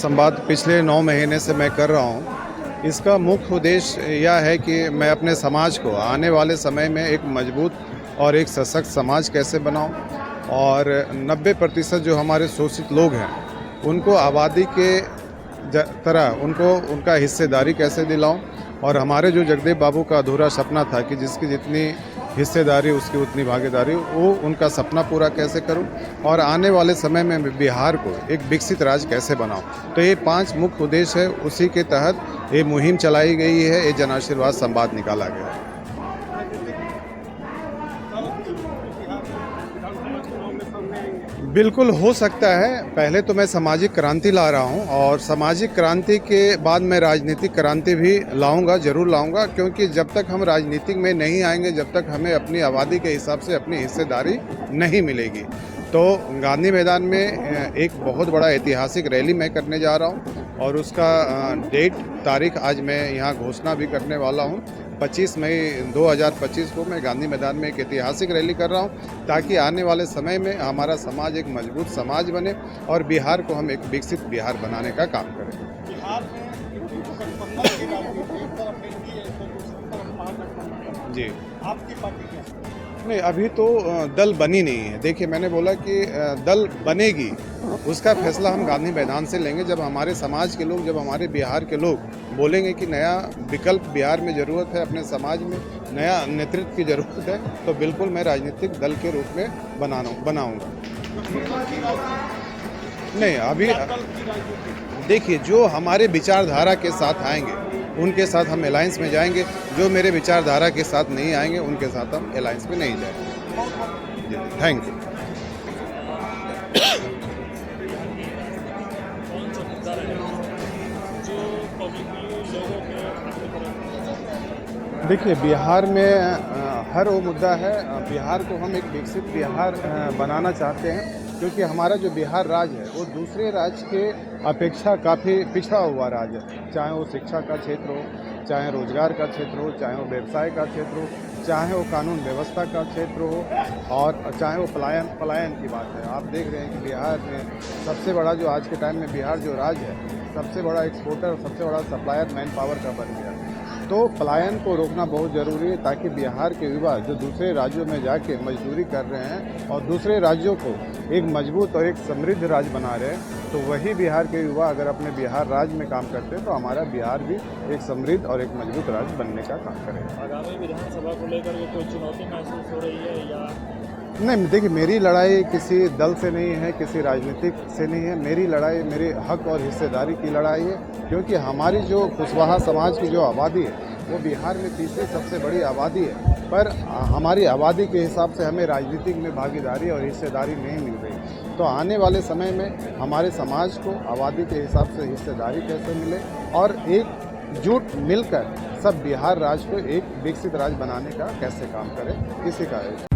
संवाद पिछले 9 महीने से मैं कर रहा हूँ। इसका मुख्य उद्देश्य यह है कि मैं अपने समाज को आने वाले समय में एक मजबूत और एक सशक्त समाज कैसे बनाऊँ और 90% जो हमारे शोषित लोग हैं उनको आबादी के तरह उनको उनका हिस्सेदारी कैसे दिलाऊं और हमारे जो जगदेव बाबू का अधूरा सपना था कि जिसकी जितनी हिस्सेदारी उसकी उतनी भागीदारी, वो उनका सपना पूरा कैसे करूं और आने वाले समय में बिहार को एक विकसित राज्य कैसे बनाऊं। तो ये 5 मुख्य उद्देश्य है, उसी के तहत ये मुहिम चलाई गई है, ये जन आशीर्वाद संवाद निकाला गया है। बिल्कुल हो सकता है। पहले तो मैं सामाजिक क्रांति ला रहा हूं और सामाजिक क्रांति के बाद मैं राजनीतिक क्रांति भी लाऊंगा, ज़रूर लाऊंगा, क्योंकि जब तक हम राजनीतिक में नहीं आएंगे, जब तक हमें अपनी आबादी के हिसाब से अपनी हिस्सेदारी नहीं मिलेगी। तो गांधी मैदान में एक बहुत बड़ा ऐतिहासिक रैली मैं करने जा रहा हूं और उसका तारीख आज मैं यहाँ घोषणा भी करने वाला हूं। 25 मई 2025 को मैं गांधी मैदान में एक ऐतिहासिक रैली कर रहा हूं ताकि आने वाले समय में हमारा समाज एक मजबूत समाज बने और बिहार को हम एक विकसित बिहार बनाने का काम करें। बिहार में जी, आपकी पार्टी क्या? नहीं, अभी तो दल बनी नहीं है। देखिए, मैंने बोला कि दल बनेगी, उसका फैसला हम गांधी मैदान से लेंगे जब हमारे समाज के लोग, जब हमारे बिहार के लोग बोलेंगे कि नया विकल्प बिहार में ज़रूरत है, अपने समाज में नया नेतृत्व की ज़रूरत है, तो बिल्कुल मैं राजनीतिक दल के रूप में बनाऊंगा। नहीं, अभी देखिए, जो हमारे विचारधारा के साथ आएंगे उनके साथ हम अलायंस में जाएंगे, जो मेरे विचारधारा के साथ नहीं आएंगे उनके साथ हम अलायंस में नहीं जाएंगे। जी, थैंक यू। देखिए, बिहार में हर वो मुद्दा है। बिहार को हम एक विकसित बिहार बनाना चाहते हैं, क्योंकि हमारा जो बिहार राज्य है वो दूसरे राज्य के अपेक्षा काफ़ी पिछड़ा हुआ राज्य है। चाहे वो शिक्षा का क्षेत्र हो, चाहे रोजगार का क्षेत्र हो, चाहे वो व्यवसाय का क्षेत्र हो, चाहे वो कानून व्यवस्था का क्षेत्र हो और चाहे वो पलायन की बात है। आप देख रहे हैं कि बिहार में सबसे बड़ा जो आज के टाइम में बिहार जो राज्य है, सबसे बड़ा एक्सपोर्टर, सबसे बड़ा सप्लायर मैन पावर का बन गया। तो पलायन को रोकना बहुत ज़रूरी है ताकि बिहार के युवा जो दूसरे राज्यों में जाके मजदूरी कर रहे हैं और दूसरे राज्यों को एक मजबूत और एक समृद्ध राज्य बना रहे हैं, तो वही बिहार के युवा अगर अपने बिहार राज्य में काम करते हैं तो हमारा बिहार भी एक समृद्ध और एक मजबूत राज्य बनने का काम करेगा। आगामी विधानसभा को लेकर के कोई चुनौती महसूस हो रही है या नहीं? देखिए, मेरी लड़ाई किसी दल से नहीं है, किसी राजनीतिक से नहीं है। मेरी लड़ाई मेरे हक और हिस्सेदारी की लड़ाई है, क्योंकि हमारी जो कुशवाहा समाज की जो आबादी है वो बिहार में तीसरी सबसे बड़ी आबादी है, पर हमारी आबादी के हिसाब से हमें राजनीतिक में भागीदारी और हिस्सेदारी नहीं मिल रही। तो आने वाले समय में हमारे समाज को आबादी के हिसाब से हिस्सेदारी कैसे मिले और एकजुट मिलकर सब बिहार राज्य को एक विकसित राज्य बनाने का कैसे काम करें, इसी का है।